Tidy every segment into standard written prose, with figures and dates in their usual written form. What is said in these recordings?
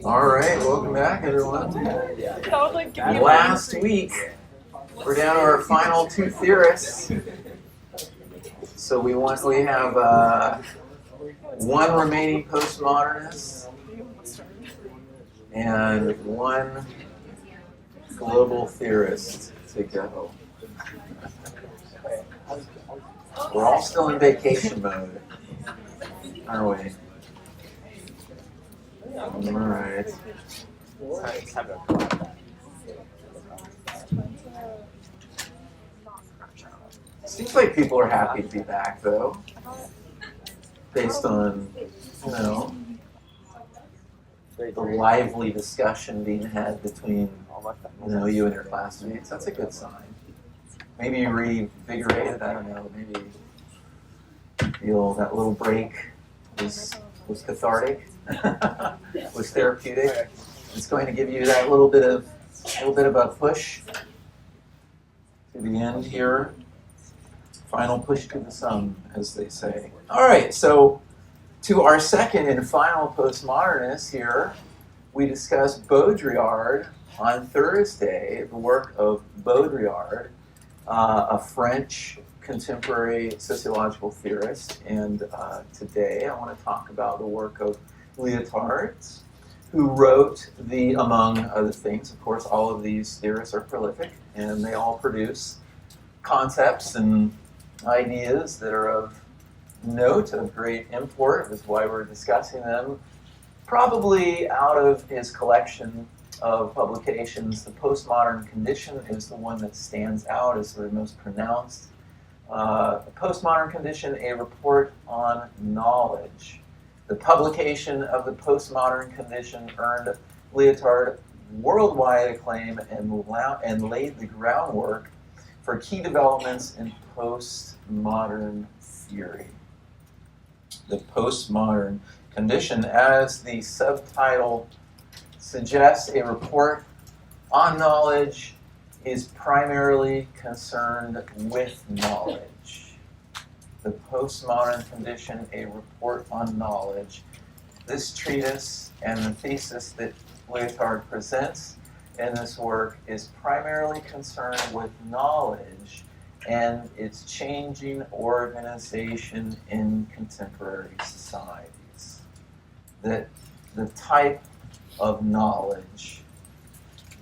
All right, welcome back, everyone. Last week, we're down to our final two theorists. So we have one remaining postmodernist and one global theorist to go. We're all still in vacation mode, aren't we? All right. Seems like people are happy to be back, though, based on, the lively discussion being had between, you and your classmates. That's a good sign. Maybe you reinvigorated, I don't know, maybe feel that little break was cathartic, was therapeutic. It's going to give you that little bit of a push to the end here. Final push to the sun, as they say. All right, so to our second and final postmodernist here, we discussed Baudrillard on Thursday, the work of Baudrillard, a French contemporary sociological theorist. And today I want to talk about the work of Lyotard, who wrote among other things, of course, all of these theorists are prolific, and they all produce concepts and ideas that are of note, of great import. That's why we're discussing them. Probably out of his collection of publications, The Postmodern Condition is the one that stands out as the most pronounced. The Postmodern Condition, a report on knowledge. The publication of The Postmodern Condition earned Lyotard worldwide acclaim and laid the groundwork for key developments in postmodern theory. The Postmodern Condition, as the subtitle suggests, a report on knowledge, is primarily concerned with knowledge. The Postmodern Condition, a report on knowledge. This treatise and the thesis that Lyotard presents in this work is primarily concerned with knowledge and its changing organization in contemporary societies. That the type of knowledge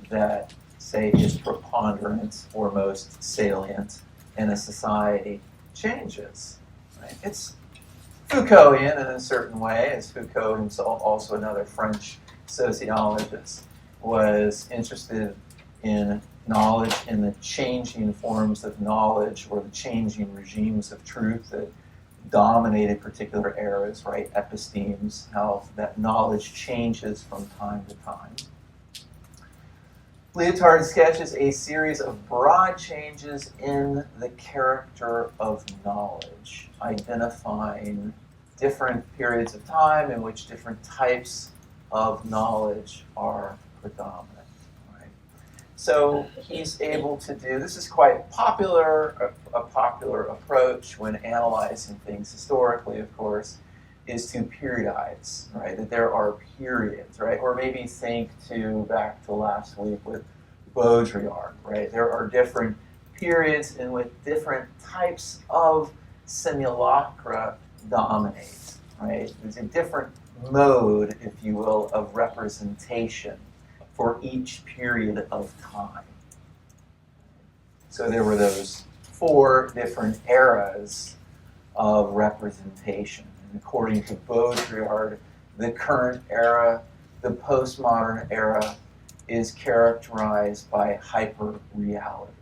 that, say, is preponderant or most salient in a society changes. Right? It's Foucaultian in a certain way, as Foucault himself, also another French sociologist, was interested in knowledge and the changing forms of knowledge or the changing regimes of truth that dominated particular eras, right? Epistemes, how that knowledge changes from time to time. Lyotard sketches a series of broad changes in the character of knowledge, identifying different periods of time in which different types of knowledge are predominant. Right? So he's able to do, this is quite popular, a popular approach when analyzing things historically, of course, is to periodize, right? That there are periods, right? Or maybe think back to last week with Baudrillard, right? There are different periods in which different types of simulacra dominate, right? There's a different mode, if you will, of representation for each period of time. So there were those 4 different eras of representation. And according to Baudrillard, the current era, the postmodern era, is characterized by hyper-reality.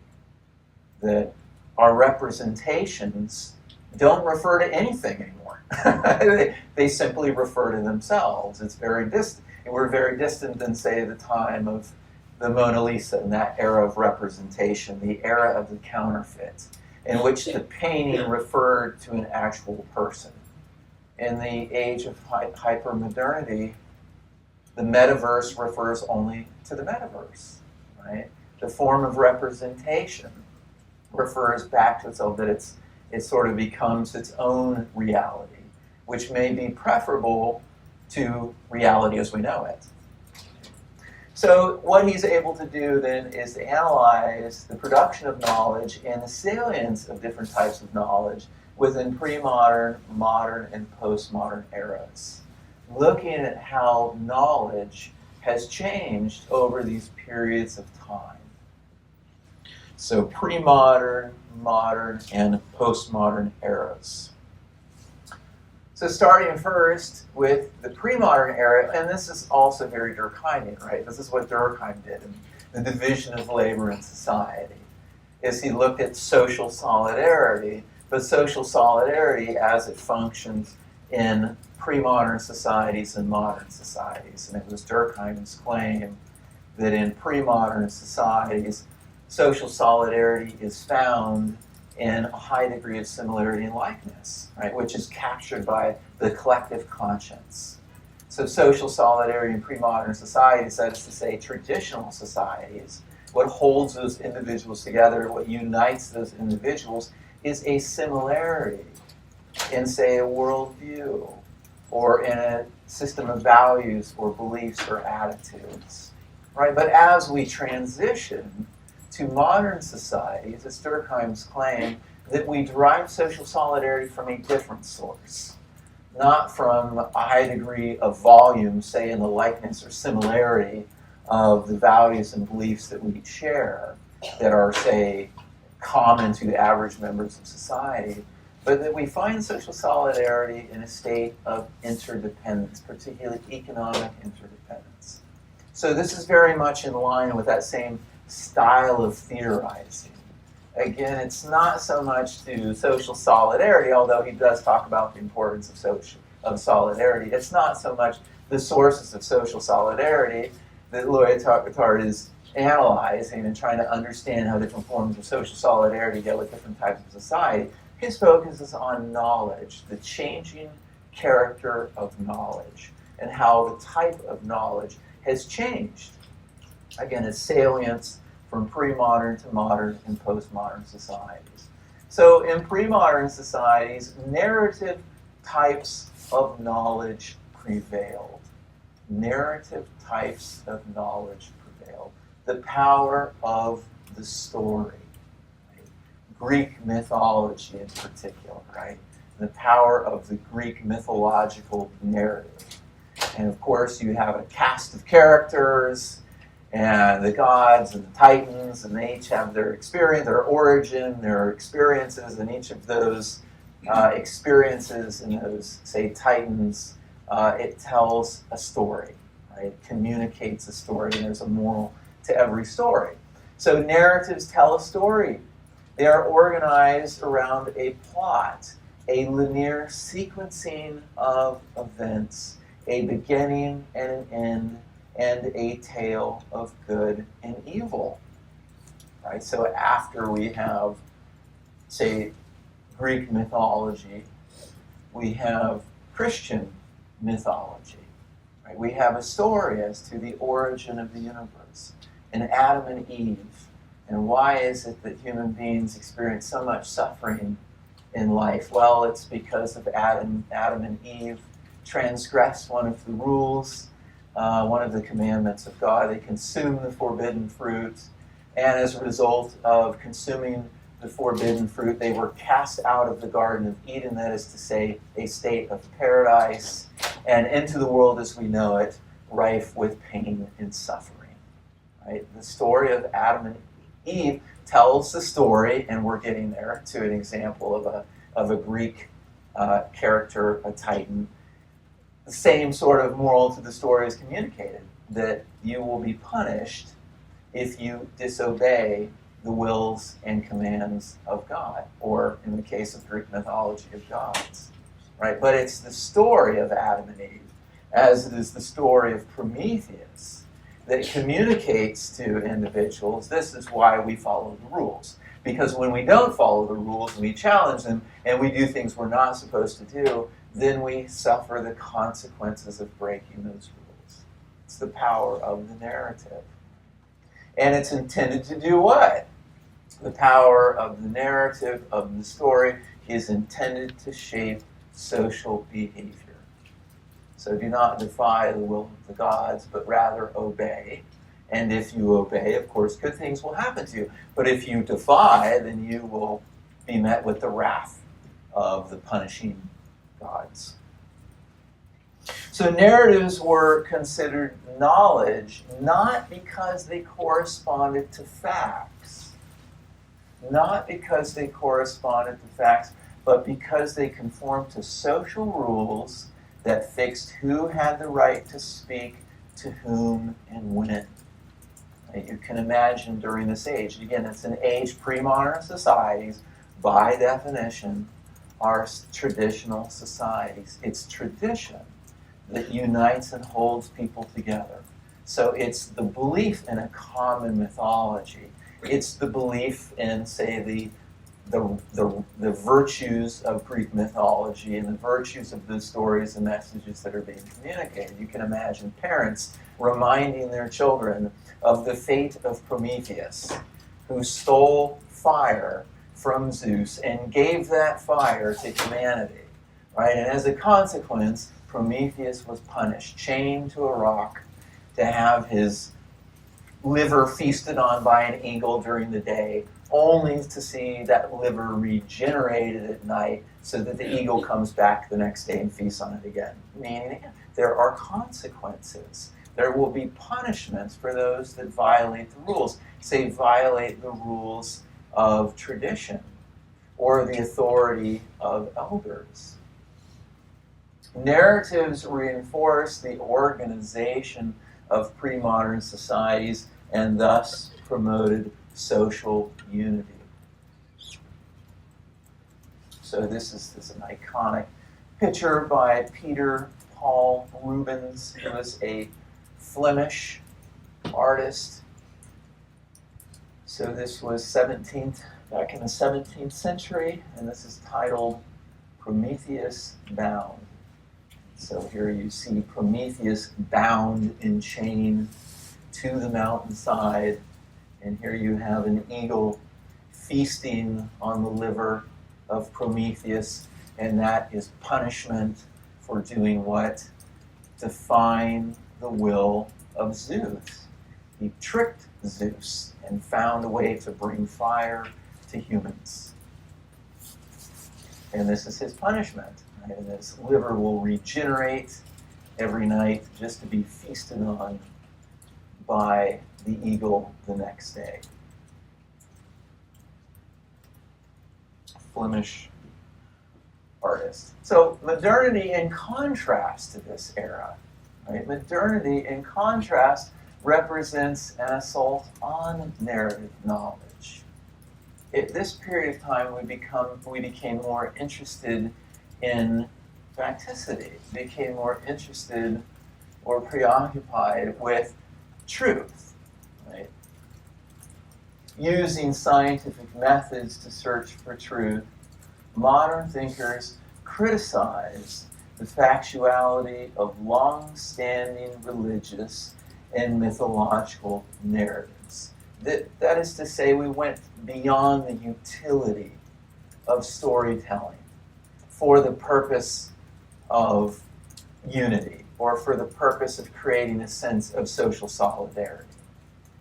That our representations don't refer to anything anymore. They simply refer to themselves. It's very distant. And we're very distant than, say, the time of the Mona Lisa and that era of representation, the era of the counterfeit, in which the painting referred to an actual person. In the age of hypermodernity, the metaverse refers only to the metaverse, right? The form of representation refers back to itself, that it sort of becomes its own reality, which may be preferable to reality as we know it. So what he's able to do then is to analyze the production of knowledge and the salience of different types of knowledge within pre-modern, modern, and postmodern eras, looking at how knowledge has changed over these periods of time. So pre-modern, modern, and postmodern eras. So starting first with the pre-modern era, and this is also very Durkheimian, right? This is what Durkheim did in the division of labor and society, is he looked at social solidarity, but social solidarity as it functions in pre-modern societies and modern societies. And it was Durkheim's claim that in pre-modern societies, social solidarity is found in a high degree of similarity and likeness, right, which is captured by the collective conscience. So social solidarity in pre-modern societies, that is to say traditional societies, what holds those individuals together, what unites those individuals, is a similarity in, say, a worldview, or in a system of values or beliefs or attitudes, right? But as we transition to modern societies, it's Durkheim's claim that we derive social solidarity from a different source, not from a high degree of volume, say in the likeness or similarity of the values and beliefs that we share that are, say, common to the average members of society, but that we find social solidarity in a state of interdependence, particularly economic interdependence. So this is very much in line with that same style of theorizing. Again, it's not so much to social solidarity, although he does talk about the importance of solidarity. It's not so much the sources of social solidarity that Lyotard is analyzing and trying to understand how different forms of social solidarity deal with different types of society. His focus is on knowledge, the changing character of knowledge, and how the type of knowledge has changed. Again, its salience from pre-modern to modern and postmodern societies. So in pre-modern societies, narrative types of knowledge prevailed. Narrative types of knowledge prevailed. The power of the story. Right? Greek mythology in particular, right? The power of the Greek mythological narrative. And of course, you have a cast of characters, and the gods and the titans, and they each have their experience, their origin, their experiences, and each of those experiences in those, say, titans, it tells a story, right? It communicates a story, and there's a moral to every story. So narratives tell a story. They are organized around a plot, a linear sequencing of events, a beginning and an end, and a tale of good and evil, right? So after we have, say, Greek mythology, we have Christian mythology, right? We have a story as to the origin of the universe, and Adam and Eve, and why is it that human beings experience so much suffering in life? Well, it's because of Adam and Eve transgressed one of the rules, one of the commandments of God. They consumed the forbidden fruit, and as a result of consuming the forbidden fruit, they were cast out of the Garden of Eden, that is to say, a state of paradise, and into the world as we know it, rife with pain and suffering. Right? The story of Adam and Eve tells the story, and we're getting there to an example of a Greek character, a titan. The same sort of moral to the story is communicated, that you will be punished if you disobey the wills and commands of God, or in the case of Greek mythology, of gods. Right? But it's the story of Adam and Eve, as it is the story of Prometheus, that communicates to individuals, this is why we follow the rules. Because when we don't follow the rules, and we challenge them, and we do things we're not supposed to do, then we suffer the consequences of breaking those rules. It's the power of the narrative. And it's intended to do what? The power of the narrative, of the story, is intended to shape social behavior. So do not defy the will of the gods, but rather obey. And if you obey, of course, good things will happen to you. But if you defy, then you will be met with the wrath of the punishing gods. So narratives were considered knowledge not because they corresponded to facts, but because they conformed to social rules that fixed who had the right to speak to whom and when. You can imagine during this age, again, it's an age, pre-modern societies, by definition, are traditional societies. It's tradition that unites and holds people together. So it's the belief in a common mythology. It's the belief in, say, the virtues of Greek mythology and the virtues of the stories and messages that are being communicated. You can imagine parents reminding their children of the fate of Prometheus, who stole fire from Zeus and gave that fire to humanity, right? And as a consequence, Prometheus was punished, chained to a rock to have his liver feasted on by an eagle during the day, only to see that liver regenerated at night so that the eagle comes back the next day and feasts on it again. Meaning, there are consequences. There will be punishments for those that violate the rules. Say, violate the rules of tradition or the authority of elders. Narratives reinforce the organization of pre-modern societies and thus promoted social unity. So this is an iconic picture by Peter Paul Rubens. He was a Flemish artist. So this was back in the 17th century, and this is titled Prometheus Bound. So here you see Prometheus bound in chain to the mountainside, and here you have an eagle feasting on the liver of Prometheus, and that is punishment for doing what? Defying the will of Zeus. He tricked Zeus and found a way to bring fire to humans. And this is his punishment. Right? And his liver will regenerate every night just to be feasted on by the eagle the next day. Flemish artist. So modernity in contrast to this era, right? Modernity in contrast represents an assault on narrative knowledge. At this period of time, we became more interested in facticity, became more interested or preoccupied with truth, right? Using scientific methods to search for truth, modern thinkers criticize the factuality of long-standing religious and mythological narratives. That is to say, we went beyond the utility of storytelling for the purpose of unity or for the purpose of creating a sense of social solidarity,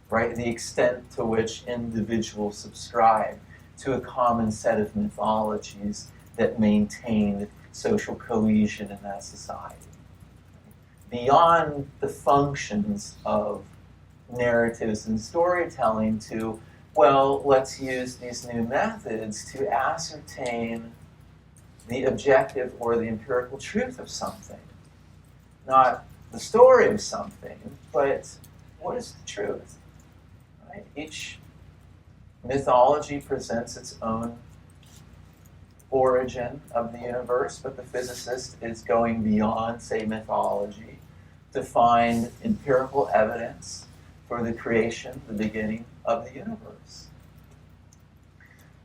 right? The extent to which individuals subscribe to a common set of mythologies that maintained social cohesion in that society. Beyond the functions of narratives and storytelling to, well, let's use these new methods to ascertain the objective or the empirical truth of something. Not the story of something, but what is the truth? Right? Each mythology presents its own origin of the universe, but the physicist is going beyond, say, mythology to find empirical evidence for the creation, the beginning of the universe.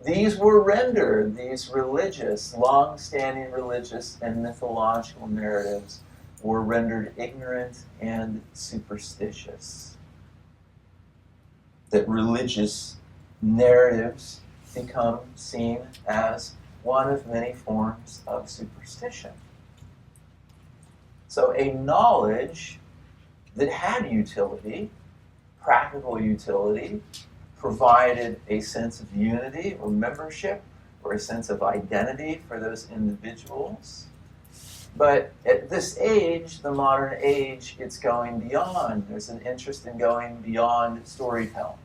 These were rendered, these religious, long-standing religious and mythological narratives were rendered ignorant and superstitious. That religious narratives become seen as one of many forms of superstition. So a knowledge that had utility, practical utility, provided a sense of unity or membership or a sense of identity for those individuals. But at this age, the modern age, it's going beyond. There's an interest in going beyond storytelling.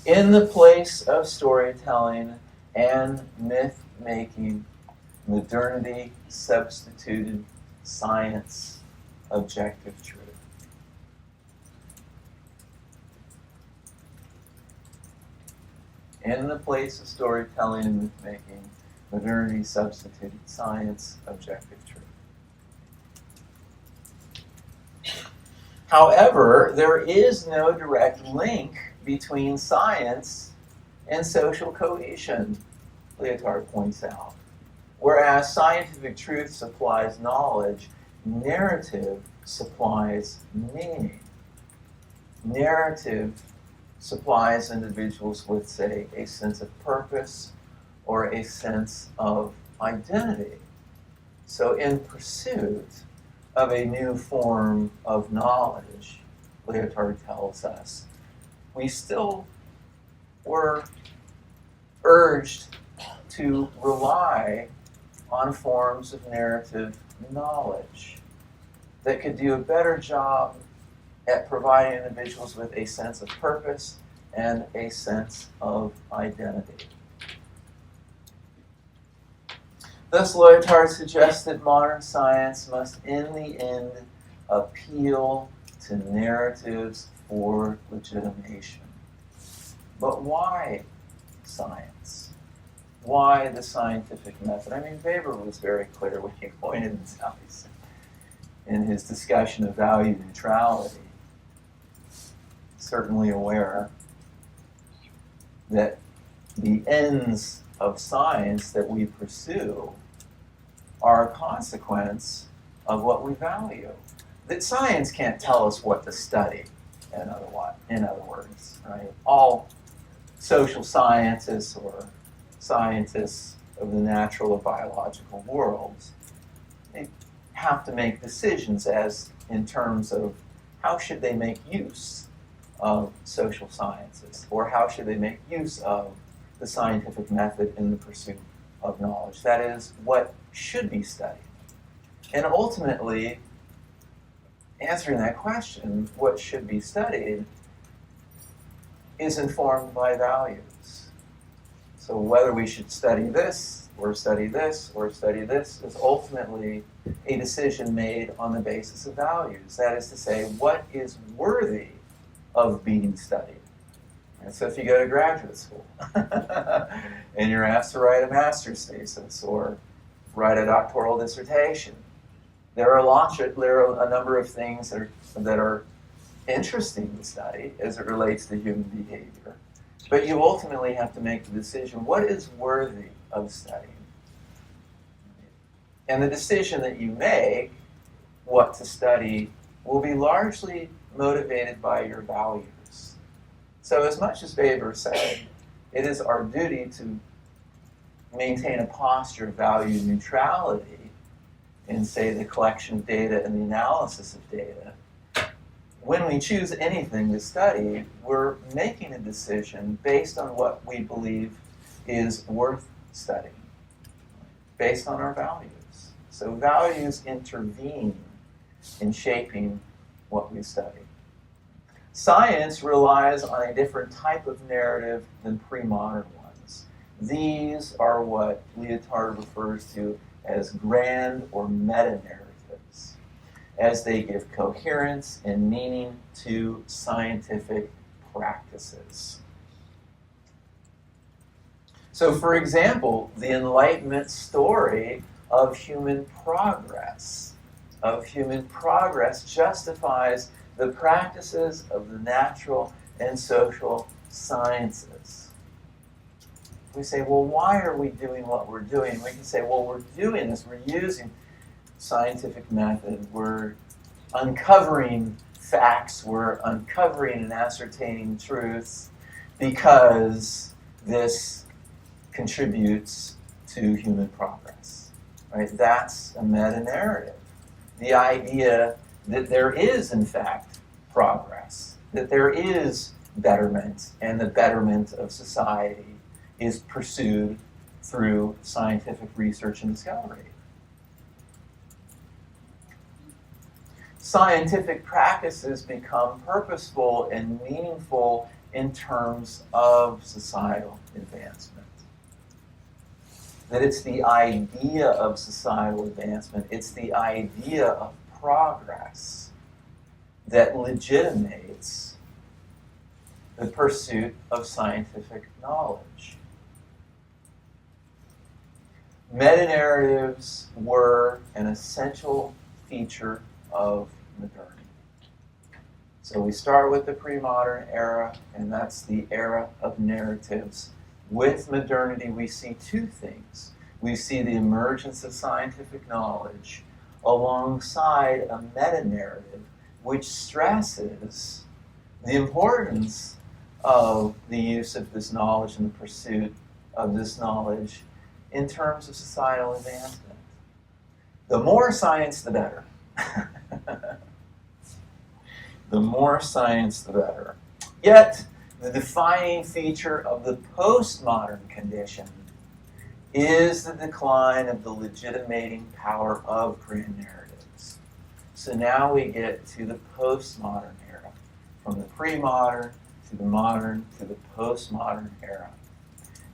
In the place of storytelling and myth-making, modernity substituted science, objective truth. In the place of storytelling and myth-making, modernity substituted science, objective truth. However, there is no direct link between science and social cohesion, Lyotard points out. Whereas scientific truth supplies knowledge, narrative supplies meaning. Narrative supplies individuals with, say, a sense of purpose or a sense of identity. So in pursuit of a new form of knowledge, Lyotard tells us, we still were urged to rely on forms of narrative knowledge that could do a better job at providing individuals with a sense of purpose and a sense of identity. Thus, Lyotard suggests that modern science must in the end appeal to narratives for legitimation. But why science? Why the scientific method? I mean, Weber was very clear when he pointed this out in his discussion of value neutrality, certainly aware that the ends of science that we pursue are a consequence of what we value. That science can't tell us what to study, in other words, right? All social scientists or scientists of the natural or biological worlds, they have to make decisions as in terms of how should they make use of social sciences, or how should they make use of the scientific method in the pursuit of knowledge. That is, what should be studied. And ultimately, answering that question, what should be studied, is informed by values. So whether we should study this, or study this, or study this, is ultimately a decision made on the basis of values. That is to say, what is worthy of being studied. And so if you go to graduate school and you're asked to write a master's thesis or write a doctoral dissertation, there are a number of things that are interesting to study as it relates to human behavior. But you ultimately have to make the decision, what is worthy of studying? And the decision that you make, what to study, will be largely motivated by your values. So as much as Weber said, it is our duty to maintain a posture of value neutrality in, say, the collection of data and the analysis of data. When we choose anything to study, we're making a decision based on what we believe is worth studying, based on our values. So values intervene in shaping what we study. Science relies on a different type of narrative than pre-modern ones. These are what Lyotard refers to as grand or meta-narratives, as they give coherence and meaning to scientific practices. So, for example, the Enlightenment story of human progress justifies the practices of the natural and social sciences. We say, well, why are we doing what we're doing? We can say, well, we're doing this, we're using scientific method, we're uncovering facts, we're uncovering and ascertaining truths because this contributes to human progress, right? That's a meta-narrative. The idea that there is, in fact, progress, that there is betterment, and the betterment of society is pursued through scientific research and discovery. Scientific practices become purposeful and meaningful in terms of societal advancement. That it's the idea of societal advancement, it's the idea of progress that legitimates the pursuit of scientific knowledge. Meta-narratives were an essential feature of modernity. So we start with the pre-modern era, and that's the era of narratives. With modernity, we see two things. We see the emergence of scientific knowledge alongside a meta-narrative which stresses the importance of the use of this knowledge and the pursuit of this knowledge in terms of societal advancement. The more science, the better. The more science, the better. Yet, the defining feature of the postmodern condition is the decline of the legitimating power of grand narratives. So now we get to the postmodern era, from the pre-modern to the modern to the postmodern era.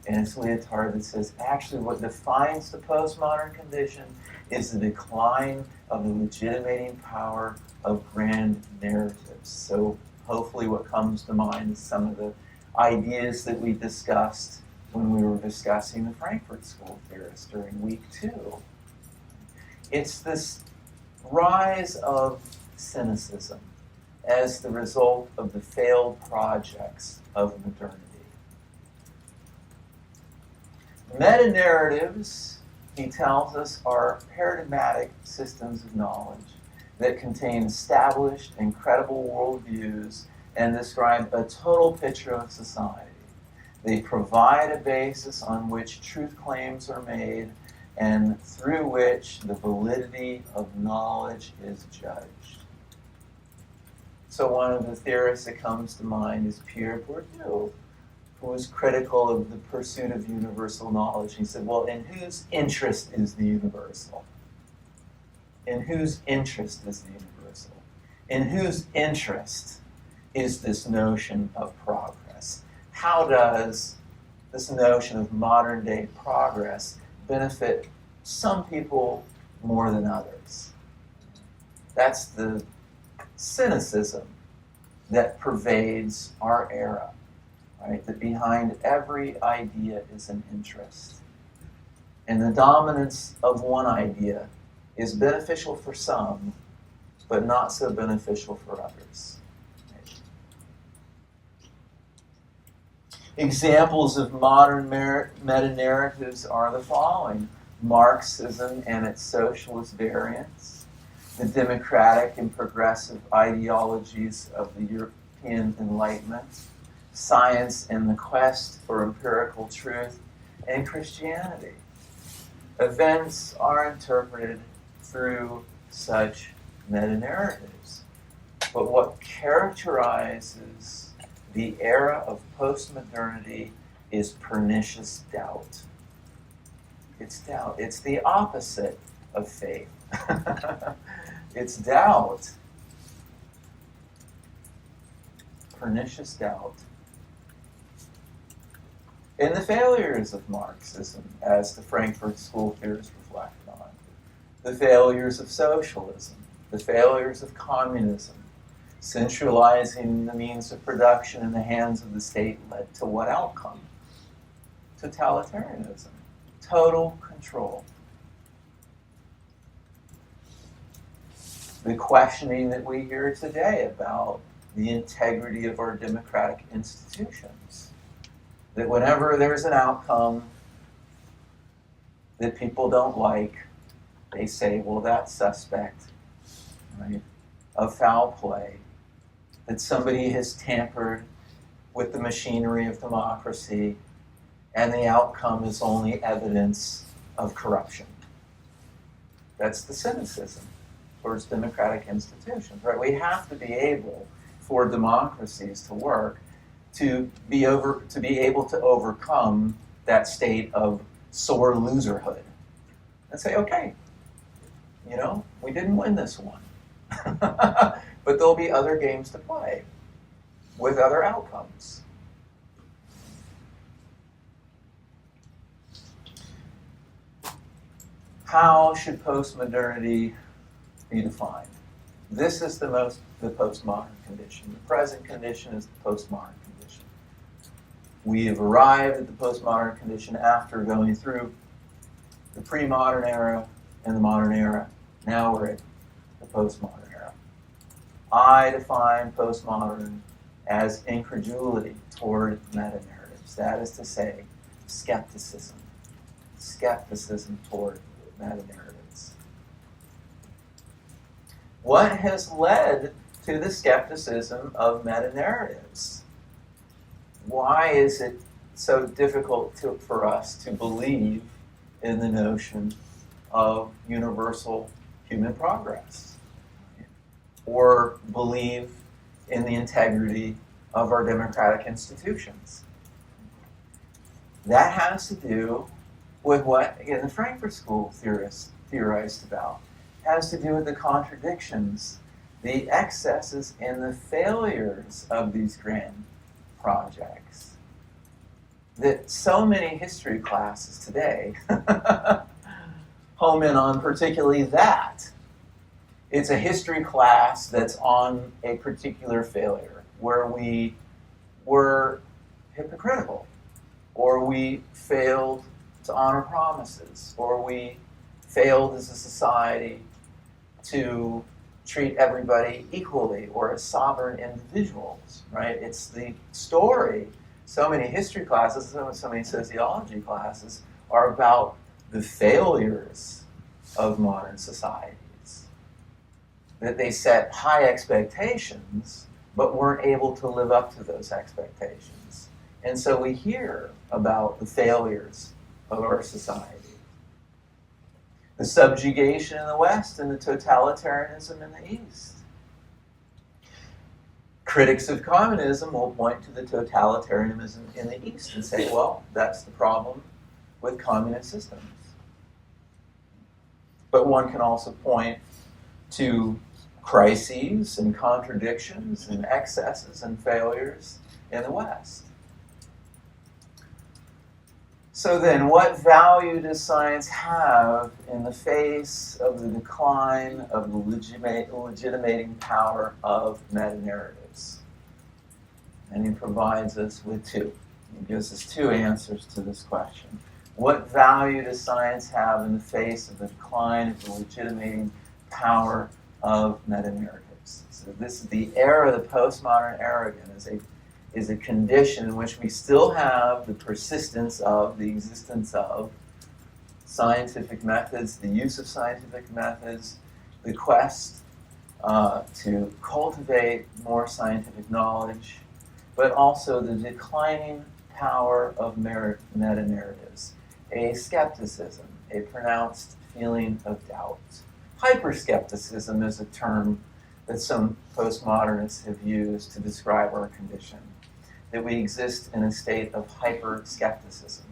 And it's Lyotard that says, actually what defines the postmodern condition is the decline of the legitimating power of grand narratives. So hopefully what comes to mind is some of the ideas that we discussed when we were discussing the Frankfurt School theorists during week 2. It's this rise of cynicism as the result of the failed projects of modernity. Meta-narratives, he tells us, are paradigmatic systems of knowledge that contain established and credible worldviews and describe a total picture of society. They provide a basis on which truth claims are made and through which the validity of knowledge is judged. So one of the theorists that comes to mind is Pierre Bourdieu, who was critical of the pursuit of universal knowledge. He said, well, in whose interest is the universal? In whose interest is the universal? In whose interest is this notion of progress? How does this notion of modern day progress benefit some people more than others? That's the cynicism that pervades our era. Right? That behind every idea is an interest. And the dominance of one idea is beneficial for some, but not so beneficial for others. Right? Examples of modern meta-narratives are the following: Marxism and its socialist variants, the democratic and progressive ideologies of the European Enlightenment, science and the quest for empirical truth, and Christianity. Events are interpreted through such meta-narratives. But what characterizes the era of postmodernity is pernicious doubt. It's doubt. It's the opposite of faith. It's doubt. Pernicious doubt. In the failures of Marxism, as the Frankfurt School theorists reflected on, the failures of socialism, the failures of communism, centralizing the means of production in the hands of the state led to what outcome? Totalitarianism, total control. The questioning that we hear today about the integrity of our democratic institutions. That whenever there's an outcome that people don't like, they say, well, that's suspect, right, of foul play, that somebody has tampered with the machinery of democracy, and the outcome is only evidence of corruption. That's the cynicism. towards democratic institutions, right? We have to be able, for democracies to work, to be able to overcome that state of sore loserhood and say, okay, we didn't win this one, but there'll be other games to play with other outcomes. How should postmodernity be defined? This is the postmodern condition. The present condition is the postmodern condition. We have arrived at the postmodern condition after going through the pre-modern era and the modern era. Now we're at the postmodern era. I define postmodern as incredulity toward meta-narratives. That is to say, skepticism. Skepticism toward meta-narratives. What has led to the skepticism of meta-narratives? Why is it so difficult for us to believe in the notion of universal human progress, or believe in the integrity of our democratic institutions? That has to do with what, again, the Frankfurt School theorists theorized about. It has to do with the contradictions, the excesses, and the failures of these grand projects that so many history classes today home in on, particularly that. It's a history class that's on a particular failure where we were hypocritical, or we failed to honor promises, or we failed as a society to treat everybody equally or as sovereign individuals, right? It's the story. So many history classes, so many sociology classes are about the failures of modern societies. That they set high expectations, but weren't able to live up to those expectations. And so we hear about the failures of our society. The subjugation in the West and the totalitarianism in the East. Critics of communism will point to the totalitarianism in the East and say, well, that's the problem with communist systems. But one can also point to crises and contradictions and excesses and failures in the West. So then, what value does science have in the face of the decline of the legitimating power of meta-narratives? And he provides us with two. He gives us two answers to this question. What value does science have in the face of the decline of the legitimating power of meta-narratives? So this is the era, the postmodern era, again, is a condition in which we still have the persistence of, the existence of scientific methods, the use of scientific methods, the quest to cultivate more scientific knowledge, but also the declining power of meta-narratives, a skepticism, a pronounced feeling of doubt. Hyperskepticism is a term that some postmodernists have used to describe our condition, that we exist in a state of hyper-skepticism,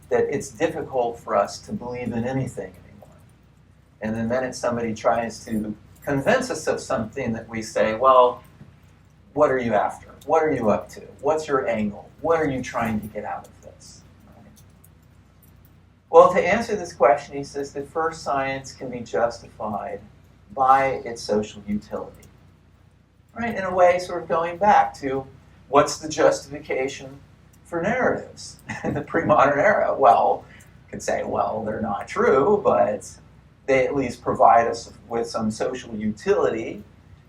that it's difficult for us to believe in anything anymore. And the minute somebody tries to convince us of something, that we say, well, what are you after? What are you up to? What's your angle? What are you trying to get out of this? Right? Well, to answer this question, he says that first, science can be justified by its social utility. Right? In a way, sort of going back to what's the justification for narratives in the pre-modern era? Well, you could say, well, they're not true, but they at least provide us with some social utility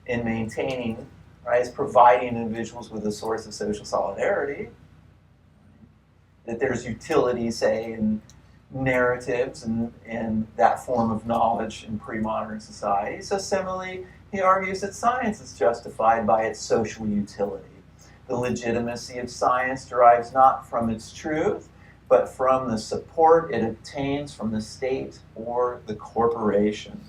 in maintaining, right, as providing individuals with a source of social solidarity. That there's utility, say, in narratives and that form of knowledge in pre-modern society. So similarly, he argues that science is justified by its social utility. The legitimacy of science derives not from its truth, but from the support it obtains from the state or the corporation.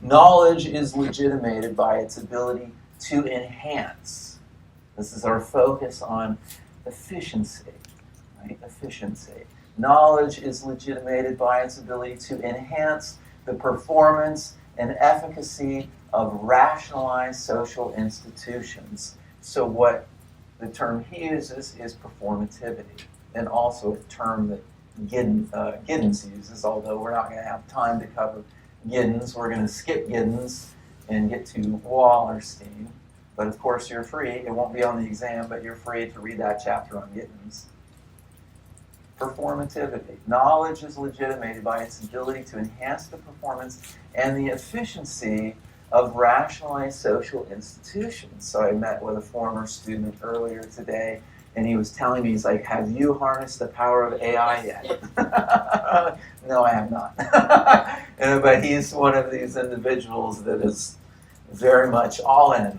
Knowledge is legitimated by its ability to enhance. This is our focus on efficiency, right? Efficiency. Knowledge is legitimated by its ability to enhance the performance and efficacy of rationalized social institutions. So what the term he uses is performativity, and also a term that Giddens uses, although we're not going to have time to cover Giddens. We're going to skip Giddens and get to Wallerstein. But of course you're free, it won't be on the exam, but you're free to read that chapter on Giddens. Performativity. Knowledge is legitimated by its ability to enhance the performance and the efficiency of rationalized social institutions. So I met with a former student earlier today, and he was telling me, he's like, have you harnessed the power of AI yet? No, I have not. But he's one of these individuals that is very much all in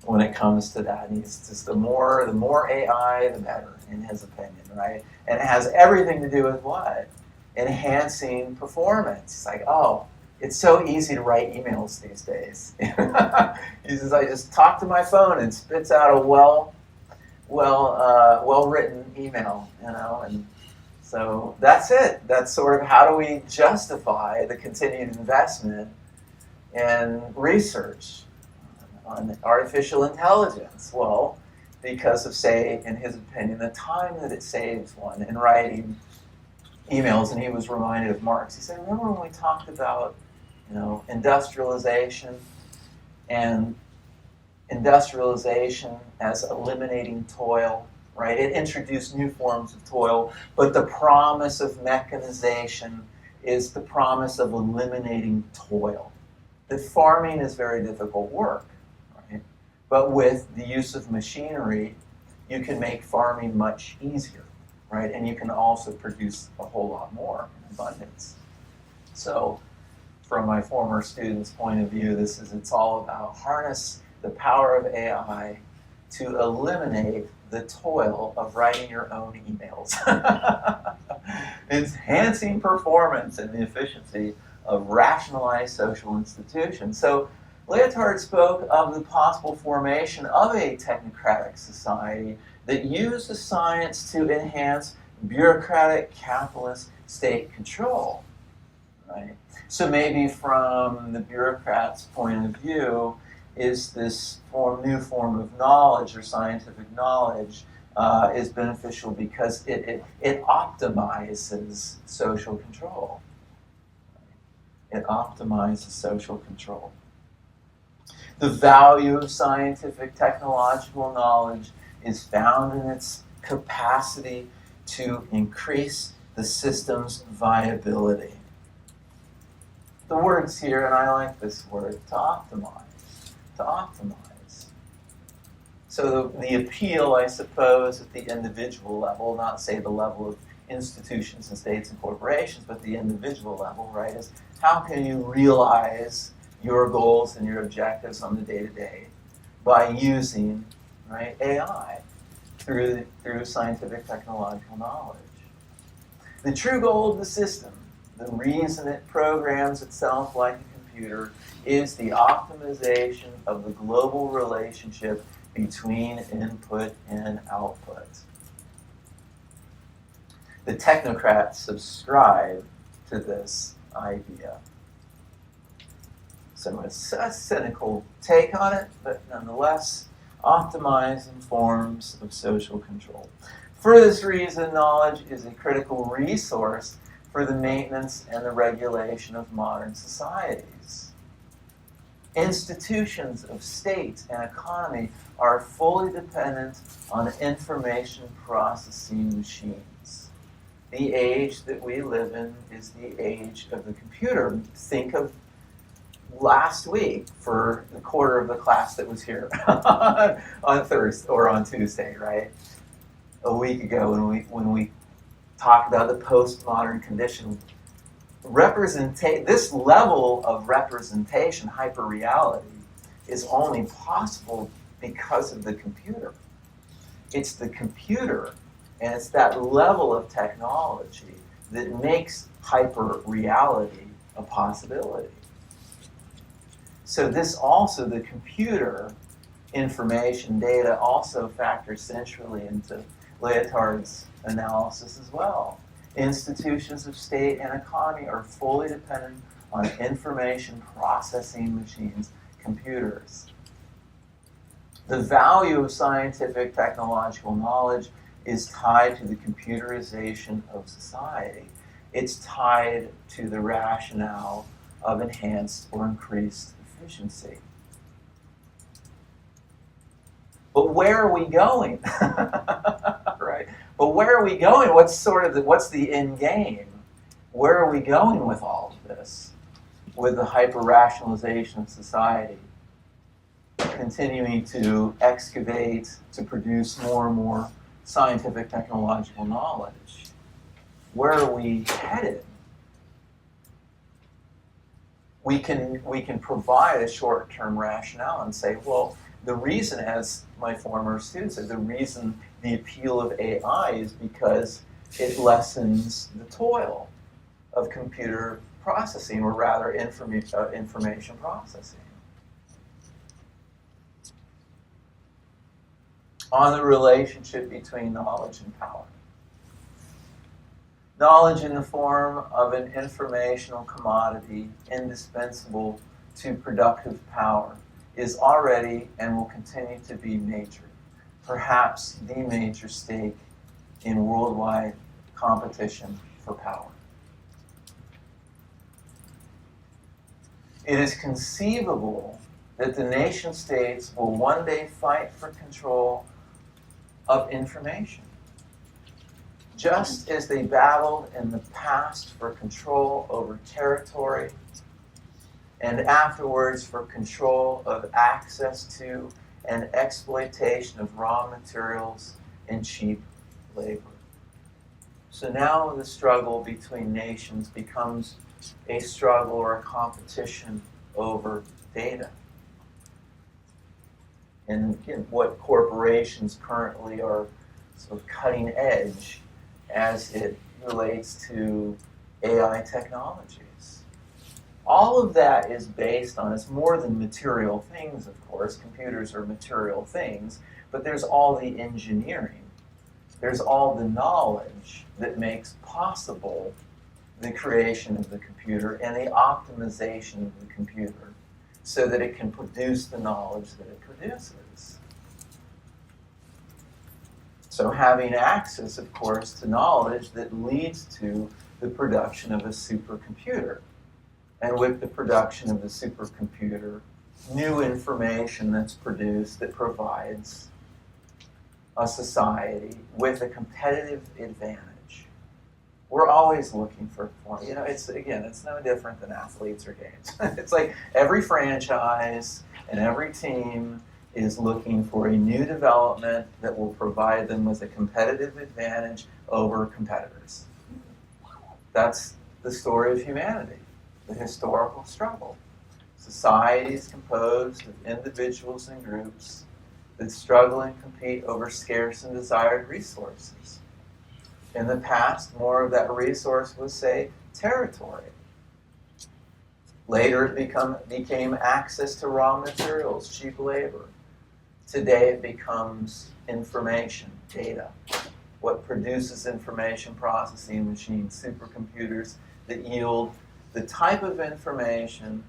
when it comes to that. And he's just the more AI, the better, in his opinion, right? And it has everything to do with what? Enhancing performance. It's like, oh, it's so easy to write emails these days. He says, I just talk to my phone and spits out a well-written email, and so that's it. That's sort of how do we justify the continued investment in research on artificial intelligence? Well, because of, say, in his opinion, the time that it saves one in writing emails. And he was reminded of Marx. He said, remember when we talked about, industrialization and industrialization as eliminating toil, right? It introduced new forms of toil, but the promise of mechanization is the promise of eliminating toil. That farming is very difficult work, right? But with the use of machinery, you can make farming much easier, right? And you can also produce a whole lot more in abundance. So, from my former student's point of view, it's all about harness the power of AI to eliminate the toil of writing your own emails. Enhancing performance and the efficiency of rationalized social institutions. So Lyotard spoke of the possible formation of a technocratic society that used the science to enhance bureaucratic capitalist state control, right? So maybe from the bureaucrat's point of view, is this new form of knowledge or scientific knowledge is beneficial because it optimizes social control. It optimizes social control. The value of scientific technological knowledge is found in its capacity to increase the system's viability. The words here, and I like this word, to optimize. To optimize. So the appeal, I suppose, at the individual level, not say the level of institutions and states and corporations, but the individual level, right, is how can you realize your goals and your objectives on the day-to-day by using, right, AI through scientific technological knowledge. The true goal of the system, the reason it programs itself like a computer, is the optimization of the global relationship between input and output. The technocrats subscribe to this idea. So it's a cynical take on it, but nonetheless, optimizing forms of social control. For this reason, knowledge is a critical resource for the maintenance and the regulation of modern societies. Institutions of state and economy are fully dependent on information processing machines. The age that we live in is the age of the computer. Think of last week for the quarter of the class that was here on Thursday or on Tuesday, right? A week ago when we talked about the postmodern condition. This level of representation, hyperreality, is only possible because of the computer. It's the computer, and it's that level of technology that makes hyperreality a possibility. So this also, the computer information data also factors centrally into Lyotard's analysis as well. Institutions of state and economy are fully dependent on information processing machines, computers. The value of scientific technological knowledge is tied to the computerization of society. It's tied to the rationale of enhanced or increased efficiency. But where are we going? Right? But where are we going? What's the end game? Where are we going with all of this? With the hyper-rationalization of society, continuing to excavate, to produce more and more scientific technological knowledge. Where are we headed? We can provide a short-term rationale and say, well, the reason, as my former student said, the reason the appeal of AI is because it lessens the toil of computer processing, or rather information processing. On the relationship between knowledge and power. Knowledge in the form of an informational commodity indispensable to productive power is already and will continue to be major, perhaps the major stake in worldwide competition for power. It is conceivable that the nation states will one day fight for control of information, just as they battled in the past for control over territory, and afterwards for control of access to and exploitation of raw materials and cheap labor. So now the struggle between nations becomes a struggle or a competition over data. And again, what corporations currently are sort of cutting edge as it relates to AI technologies. All of that is based on, it's more than material things, of course. Computers are material things, but there's all the engineering. There's all the knowledge that makes possible the creation of the computer and the optimization of the computer so that it can produce the knowledge that it produces. So having access, of course, to knowledge that leads to the production of a supercomputer. And with the production of the supercomputer, new information that's produced that provides a society with a competitive advantage. We're always looking for, it's no different than athletes or games. It's like every franchise and every team is looking for a new development that will provide them with a competitive advantage over competitors. That's the story of humanity, the historical struggle. Society is composed of individuals and groups that struggle and compete over scarce and desired resources. In the past, more of that resource was, say, territory. Later, it became access to raw materials, cheap labor. Today, it becomes information, data. What produces information processing machines, supercomputers that yield the type of information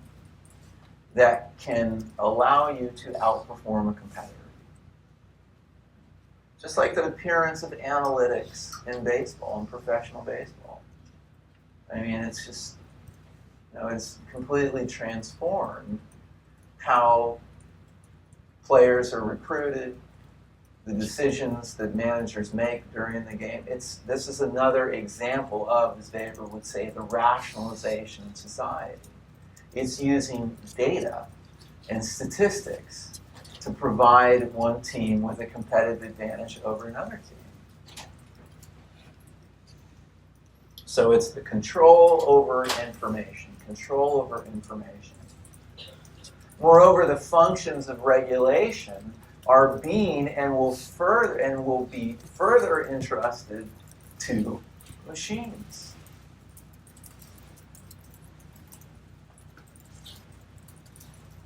that can allow you to outperform a competitor. Just like the appearance of analytics in baseball, in professional baseball. I mean, it's just, it's completely transformed how players are recruited, the decisions that managers make during the game. This is another example of, as Weber would say, the rationalization of society. It's using data and statistics to provide one team with a competitive advantage over another team. So it's the control over information. Moreover, the functions of regulation are being and will be further entrusted to machines.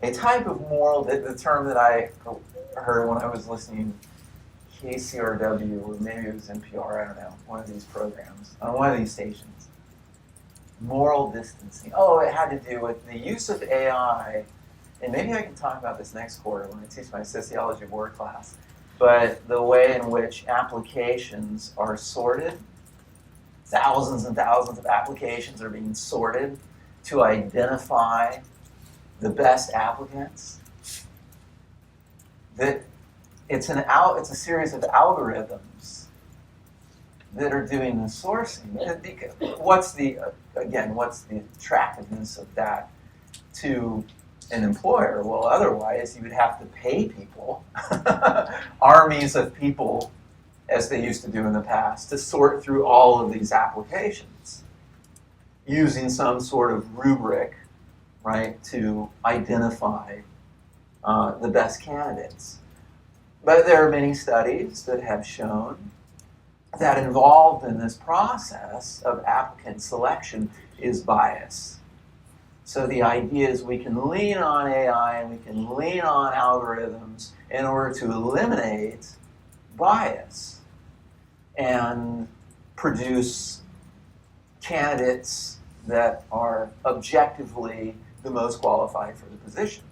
a type of moral, the term that I heard when I was listening KCRW, or maybe it was NPR, I don't know, one of these programs, on one of these stations. Moral distancing. Oh, it had to do with the use of AI, and maybe I can talk about this next quarter when I teach my sociology board class, but the way in which applications are sorted, thousands and thousands of applications are being sorted to identify the best applicants. That it's a series of algorithms that are doing the sourcing. What's the attractiveness of that to an employer? Well, otherwise you would have to pay people, armies of people, as they used to do in the past, to sort through all of these applications using some sort of rubric, right, to identify the best candidates. But there are many studies that have shown that involved in this process of applicant selection is bias. So the idea is we can lean on AI and we can lean on algorithms in order to eliminate bias and produce candidates that are objectively the most qualified for the position.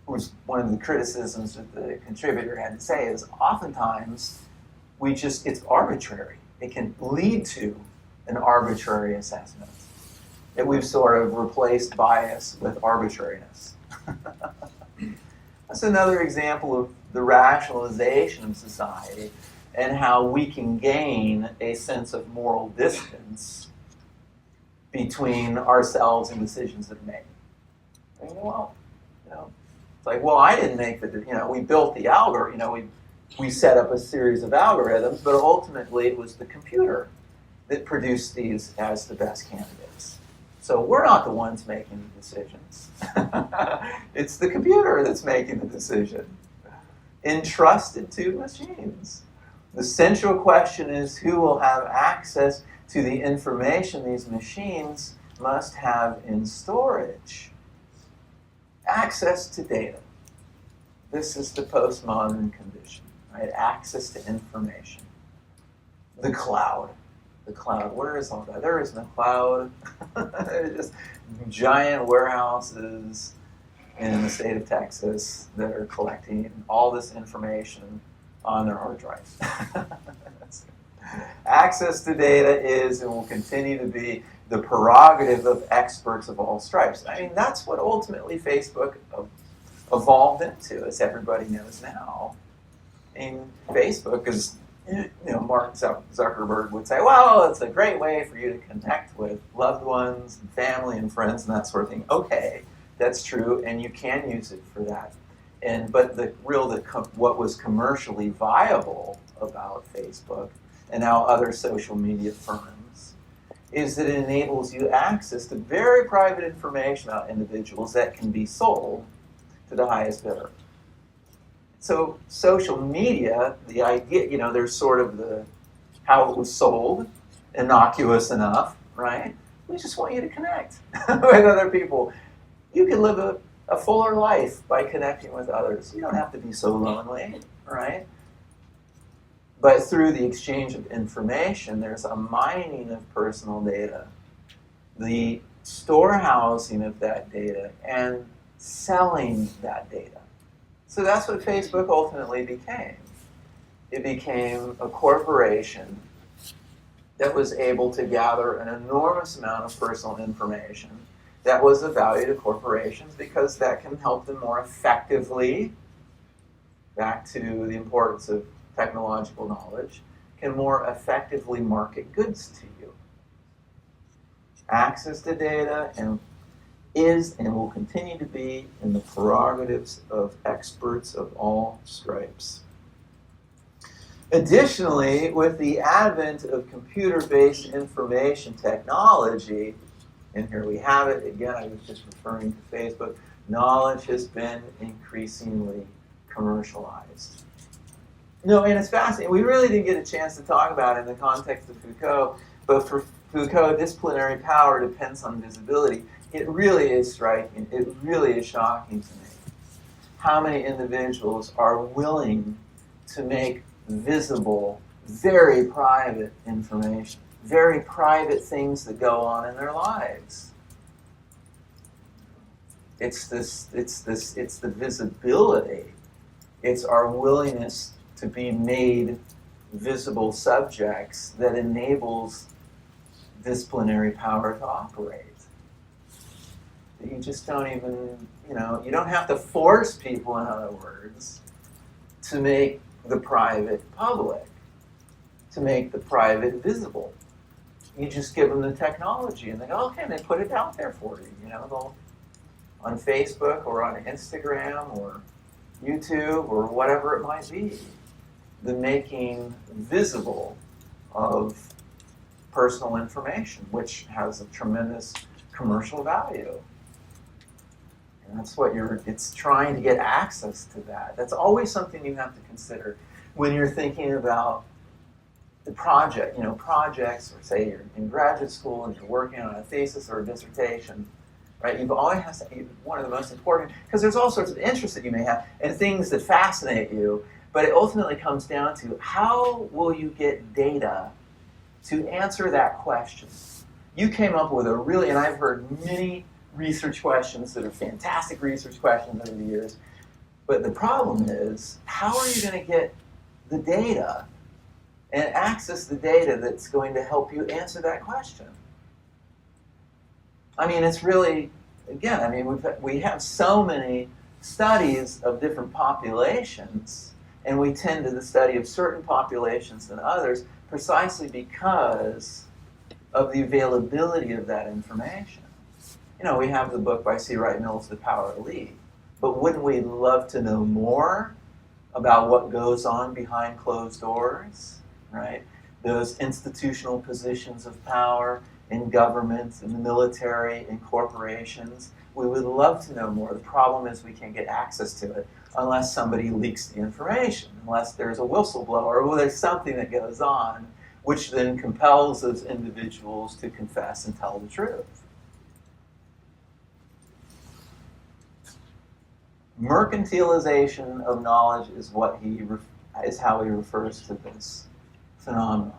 Was one of the criticisms that the contributor had to say is oftentimes it's arbitrary. It can lead to an arbitrary assessment. That we've sort of replaced bias with arbitrariness. That's another example of the rationalization of society and how we can gain a sense of moral distance between ourselves and decisions that we make. It's like, well, I didn't make we built the algorithm, we set up a series of algorithms, but ultimately it was the computer that produced these as the best candidates. So we're not the ones making the decisions. It's the computer that's making the decision, entrusted to machines. The central question is who will have access to the information these machines must have in storage. Access to data. This is the postmodern condition, right? Access to information. The cloud. The cloud. Where is all that? There is no cloud. There's just giant warehouses in the state of Texas that are collecting all this information on their hard drives. Access to data is and will continue to be the prerogative of experts of all stripes. I mean, that's what ultimately Facebook evolved into, as everybody knows now. And Facebook is, Mark Zuckerberg would say, well, it's a great way for you to connect with loved ones and family and friends and that sort of thing. Okay, that's true, and you can use it for that. But what was commercially viable about Facebook and now other social media firms is that it enables you access to very private information about individuals that can be sold to the highest bidder. So social media, the idea, there's sort of how it was sold, innocuous enough, right? We just want you to connect with other people. You can live a fuller life by connecting with others. You don't have to be so lonely, right? But through the exchange of information, there's a mining of personal data, the storehousing of that data, and selling that data. So that's what Facebook ultimately became. It became a corporation that was able to gather an enormous amount of personal information that was of value to corporations because that can help them more effectively, back to the importance of technological knowledge, can more effectively market goods to you. Access to data is and will continue to be in the prerogatives of experts of all stripes. Additionally, with the advent of computer-based information technology, and here we have it, again, I was just referring to Facebook, knowledge has been increasingly commercialized. And it's fascinating. We really didn't get a chance to talk about it in the context of Foucault, but for Foucault, disciplinary power depends on visibility. It really is striking. It really is shocking to me how many individuals are willing to make visible very private information, very private things that go on in their lives. It's the visibility. It's our willingness to be made visible subjects that enables disciplinary power to operate. You just don't even, you don't have to force people, in other words, to make the private public, to make the private visible. You just give them the technology and they go, okay, and they put it out there for you. They'll on Facebook or on Instagram or YouTube or whatever it might be. The making visible of personal information, which has a tremendous commercial value. And that's what it's trying to get access to that. That's always something you have to consider when you're thinking about the project, projects, or say you're in graduate school and you're working on a thesis or a dissertation, right? You've always has to, one of the most important, because there's all sorts of interests that you may have and things that fascinate you, but it ultimately comes down to how will you get data to answer that question? You came up with and I've heard many research questions that are fantastic research questions over the years, but the problem is, how are you going to get the data and access the data that's going to help you answer that question? I mean, it's really, again, we have so many studies of different populations, and we tend to the study of certain populations than others precisely because of the availability of that information. We have the book by C. Wright Mills, The Power Elite, but wouldn't we love to know more about what goes on behind closed doors, right? Those institutional positions of power in government, in the military, in corporations. We would love to know more. The problem is we can't get access to it unless somebody leaks the information, unless there's a whistleblower, or there's something that goes on which then compels those individuals to confess and tell the truth. Mercantilization of knowledge is how he refers to this phenomenon.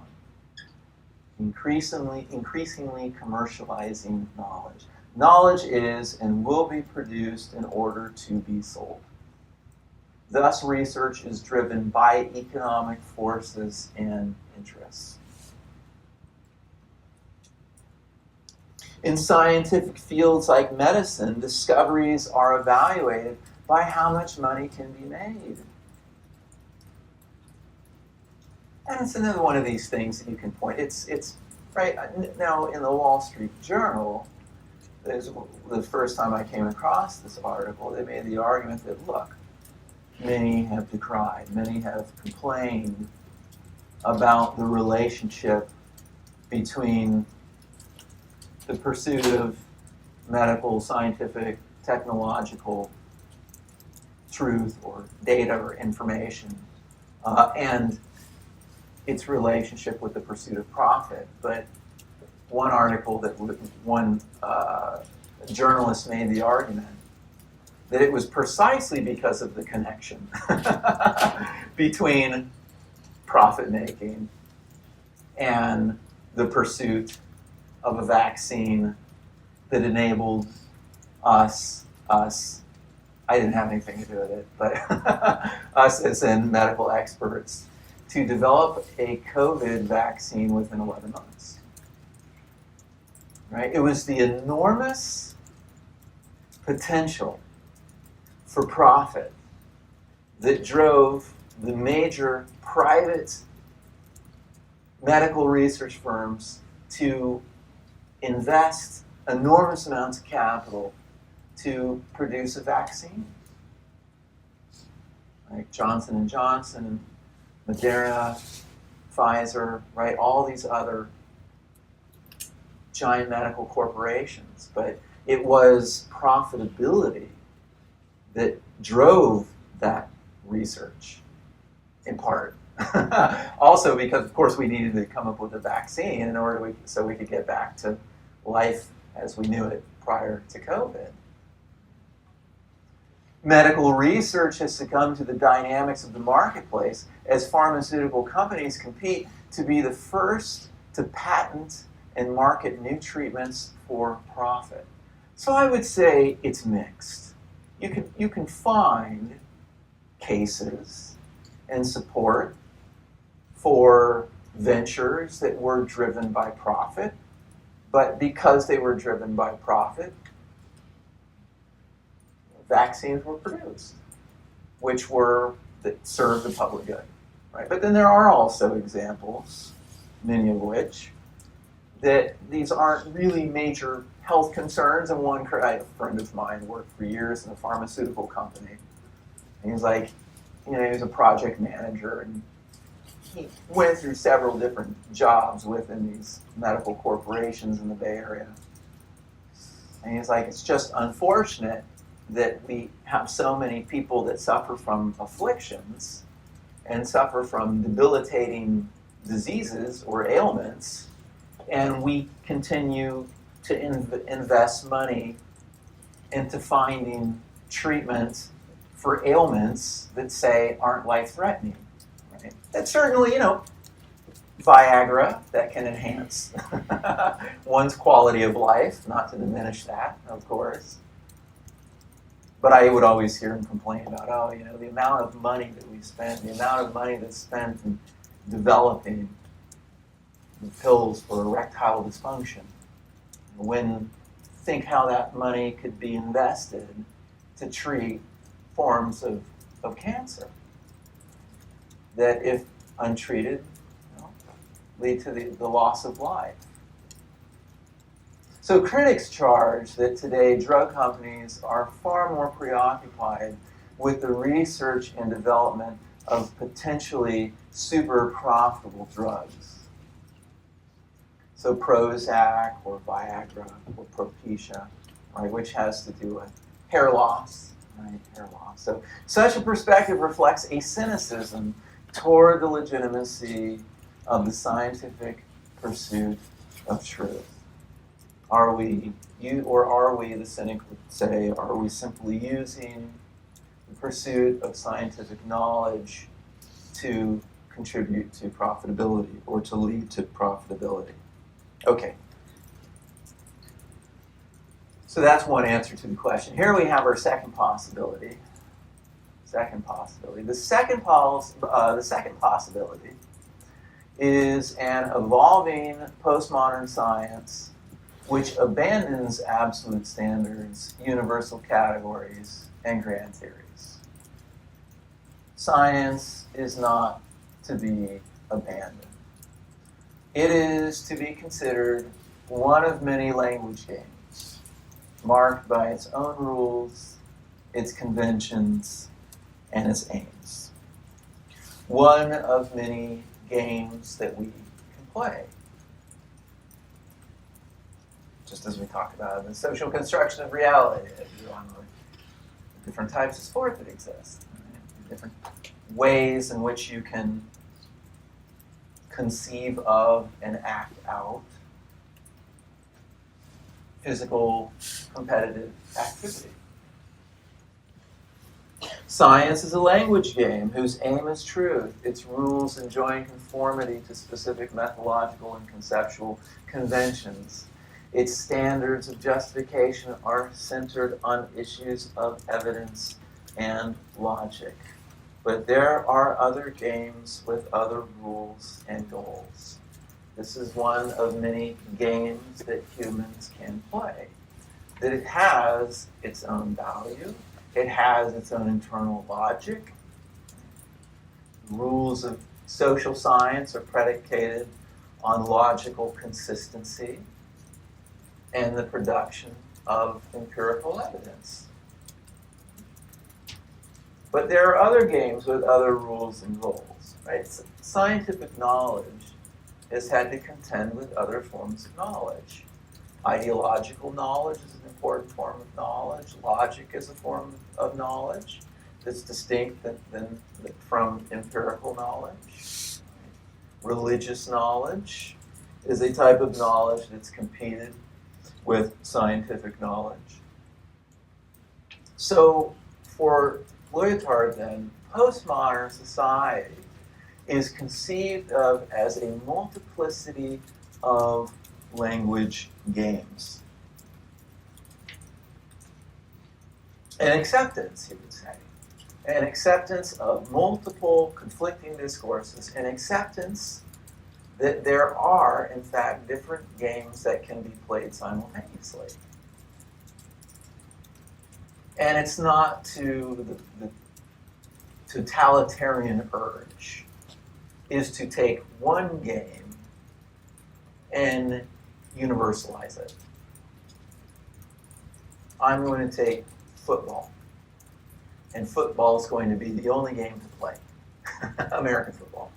Increasingly commercializing knowledge. Knowledge is and will be produced in order to be sold. Thus, research is driven by economic forces and interests. In scientific fields like medicine, discoveries are evaluated by how much money can be made. And it's another one of these things that you can point. It's right now in the Wall Street Journal. The first time I came across this article, they made the argument that, look, many have decried, many have complained about the relationship between the pursuit of medical, scientific, technological truth or data or information and its relationship with the pursuit of profit. But one article that one journalist made the argument that it was precisely because of the connection between profit making and the pursuit of a vaccine that enabled us, I didn't have anything to do with it, but us as in medical experts, to develop a COVID vaccine within 11 months. Right? It was the enormous potential for profit that drove the major private medical research firms to invest enormous amounts of capital to produce a vaccine. Like Johnson & Johnson, Moderna, Pfizer, right? All these other giant medical corporations. But it was profitability that drove that research, in part. Also because, of course, we needed to come up with a vaccine in order so we could get back to life as we knew it prior to COVID. Medical research has succumbed to the dynamics of the marketplace as pharmaceutical companies compete to be the first to patent and market new treatments for profit. So I would say it's mixed. You can find cases and support for ventures that were driven by profit, but because they were driven by profit, vaccines were produced, that served the public good, right? But then there are also examples, many of which, that these aren't really major health concerns. And a friend of mine worked for years in a pharmaceutical company, and he's like, he was a project manager, and he went through several different jobs within these medical corporations in the Bay Area. And he's like, it's just unfortunate that we have so many people that suffer from afflictions and suffer from debilitating diseases or ailments, and we continue to invest money into finding treatments for ailments that, say, aren't life-threatening. Right? That certainly, Viagra, that can enhance one's quality of life, not to diminish that, of course. But I would always hear him complain about, the amount of money that we spend, the amount of money that's spent in developing pills for erectile dysfunction. Think how that money could be invested to treat forms of cancer that, if untreated, lead to the loss of life. So critics charge that today drug companies are far more preoccupied with the research and development of potentially super profitable drugs. So Prozac or Viagra or Propecia, right, which has to do with hair loss, right, hair loss. So such a perspective reflects a cynicism toward the legitimacy of the scientific pursuit of truth. The cynic would say, are we simply using the pursuit of scientific knowledge to contribute to profitability or to lead to profitability? Okay. So that's one answer to the question. Here we have our second possibility. The second possibility is an evolving postmodern science which abandons absolute standards, universal categories, and grand theories. Science is not to be abandoned. It is to be considered one of many language games, marked by its own rules, its conventions, and its aims. One of many games that we can play. Just as we talked about the social construction of reality, on the different types of sport that exist, right? Different ways in which you can conceive of and act out physical competitive activity. Science is a language game whose aim is truth. Its rules enjoin conformity to specific methodological and conceptual conventions. Its standards of justification are centered on issues of evidence and logic. But there are other games with other rules and goals. This is one of many games that humans can play. That it has its own value. It has its own internal logic. Rules of social science are predicated on logical consistency and the production of empirical evidence. But there are other games with other rules and goals, right? Scientific knowledge has had to contend with other forms of knowledge. Ideological knowledge is an important form of knowledge. Logic is a form of knowledge that's distinct from empirical knowledge. Religious knowledge is a type of knowledge that's competed with scientific knowledge. So, For Lyotard, then, postmodern society is conceived of as a multiplicity of language games. An acceptance, he would say. An acceptance of multiple conflicting discourses, an acceptance that there are, in fact, different games that can be played simultaneously. And it's not to the totalitarian urge is to take one game and universalize it. I'm going to take football, and football is going to be the only game to play, American football.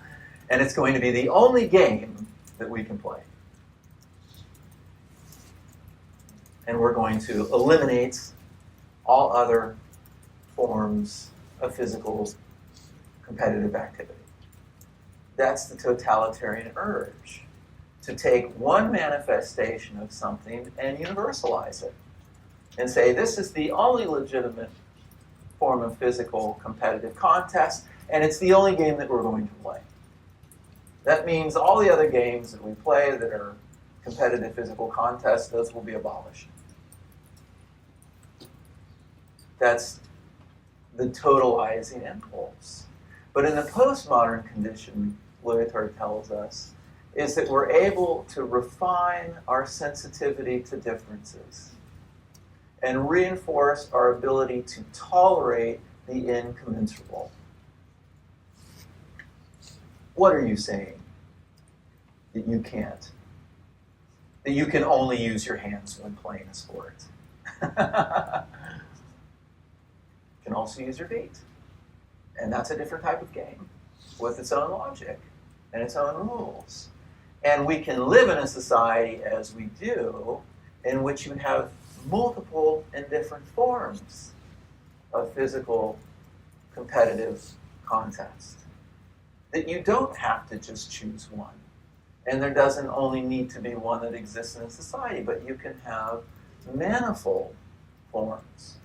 And it's going to be the only game that we can play. And we're going to eliminate all other forms of physical competitive activity. That's the totalitarian urge, to take one manifestation of something and universalize it. And say, this is the only legitimate form of physical competitive contest, and it's the only game that we're going to play. That means all the other games that we play that are competitive physical contests, those will be abolished. That's the totalizing impulse. But in the postmodern condition, Lyotard tells us, is that we're able to refine our sensitivity to differences and reinforce our ability to tolerate the incommensurable. What are you saying that you can't? That you can only use your hands when playing a sport? You can also use your feet. And that's a different type of game with its own logic and its own rules. And we can live in a society as we do, in which you have multiple and different forms of physical competitive contest. That you don't have to just choose one. And there doesn't only need to be one that exists in a society, but you can have manifold forms.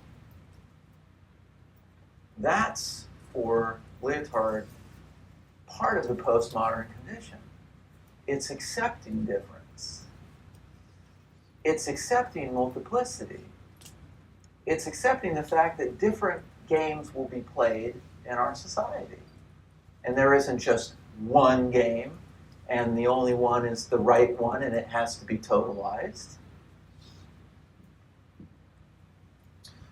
That's, for Lyotard, part of the postmodern condition. It's accepting difference. It's accepting multiplicity. It's accepting the fact that different games will be played in our society. And there isn't just one game, and the only one is the right one, and it has to be totalized.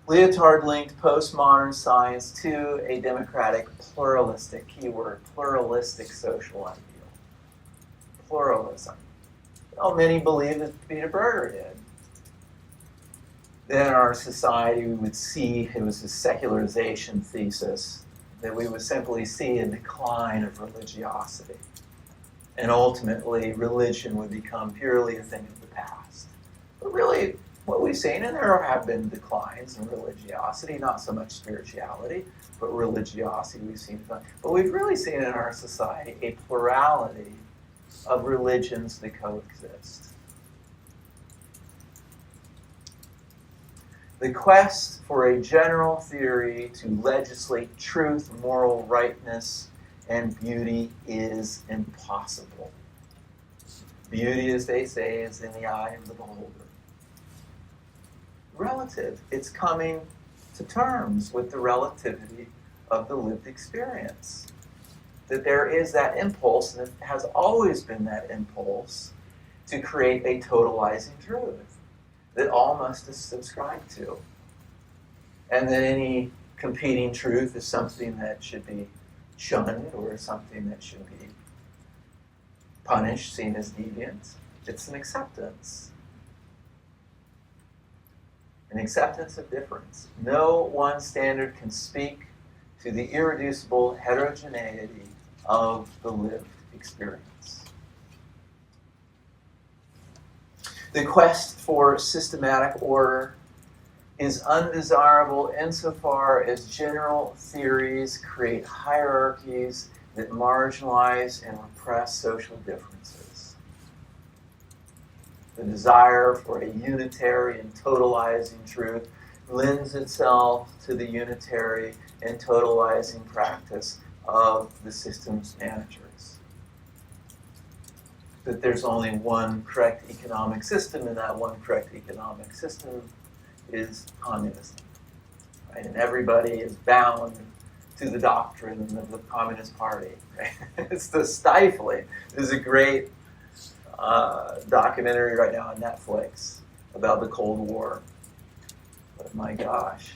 Lyotard linked postmodern science to a democratic, pluralistic, keyword, pluralistic social ideal. Pluralism. Well, many believe as Peter Berger did. That in our society we would see, it was a secularization thesis, that we would simply see a decline of religiosity. And ultimately, religion would become purely a thing of the past. But really, what we've seen, and there have been declines in religiosity, not so much spirituality, but religiosity we've seen. But we've really seen in our society a plurality of religions that coexist. The quest for a general theory to legislate truth, moral rightness, and beauty is impossible. Beauty, as they say, is in the eye of the beholder. Relative. It's coming to terms with the relativity of the lived experience. That there is that impulse, and it has always been that impulse, to create a totalizing truth that all must subscribe to. And that any competing truth is something that should be shunned or something that should be punished, seen as deviant. It's an acceptance. An acceptance of difference. No one standard can speak to the irreducible heterogeneity of the lived experience. The quest for systematic order is undesirable insofar as general theories create hierarchies that marginalize and repress social differences. The desire for a unitary and totalizing truth lends itself to the unitary and totalizing practice of the systems managers. That there's only one correct economic system, and that one correct economic system is communism. Right? And everybody is bound to the doctrine of the Communist Party. Right? It's the stifling. There's a great documentary right now on Netflix about the Cold War. But my gosh.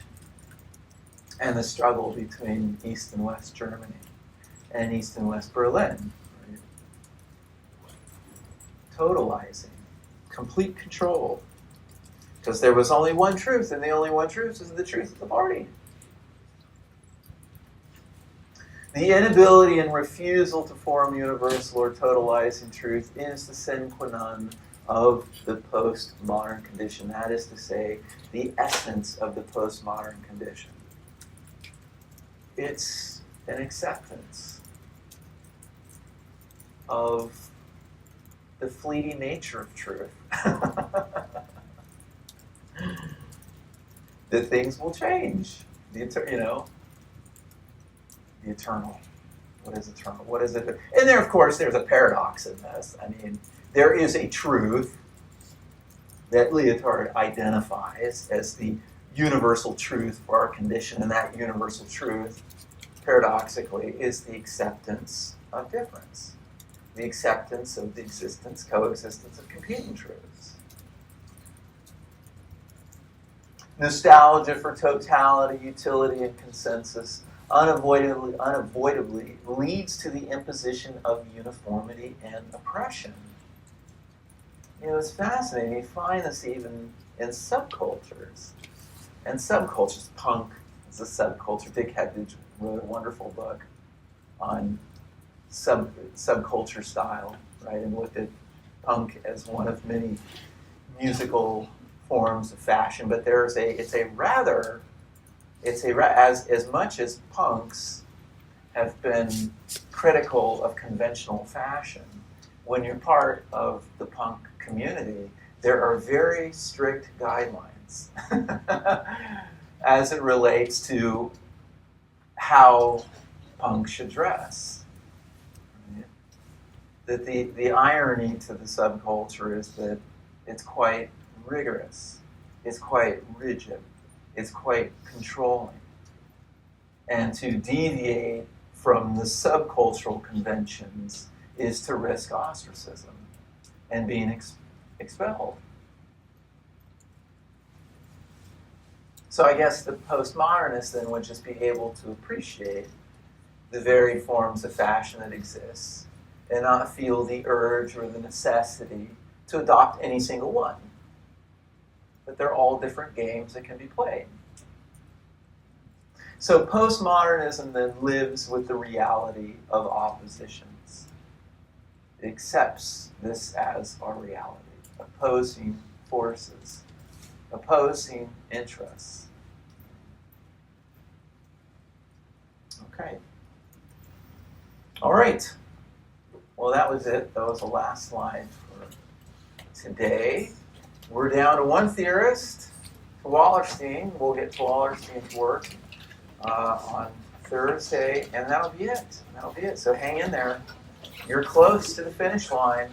And the struggle between East and West Germany and East and West Berlin. Right? Totalizing. Complete control. Because there was only one truth, and the only one truth is the truth of the party. The inability and refusal to form universal or totalizing truth is the sine qua non of the postmodern condition. That is to say, the essence of the postmodern condition. It's an acceptance of the fleeting nature of truth. That things will change. The eternal. What is eternal? What is it? And there, of course, there's a paradox in this. I mean, there is a truth that Lyotard identifies as the universal truth for our condition, and that universal truth, paradoxically, is the acceptance of difference, the acceptance of the coexistence of competing truths. Nostalgia for totality, utility, and consensus unavoidably leads to the imposition of uniformity and oppression. It's fascinating. You find this even in subcultures. And subcultures, punk is a subculture. Dick Hedges wrote a wonderful book on subculture style, right? And looked at punk as one of many musical forms of fashion. But as much as punks have been critical of conventional fashion, when you're part of the punk community, there are very strict guidelines as it relates to how punk should dress. That the irony to the subculture is that it's quite rigorous, it's quite rigid, it's quite controlling. And to deviate from the subcultural conventions is to risk ostracism and being expelled. So I guess the postmodernist then would just be able to appreciate the varied forms of fashion that exists and not feel the urge or the necessity to adopt any single one. But they're all different games that can be played. So postmodernism then lives with the reality of oppositions. It accepts this as our reality. Opposing forces, opposing interests. Okay. All right. Well, that was it. That was the last slide for today. We're down to one theorist, Wallerstein. We'll get to Wallerstein's work on Thursday, and that'll be it. So hang in there. You're close to the finish line.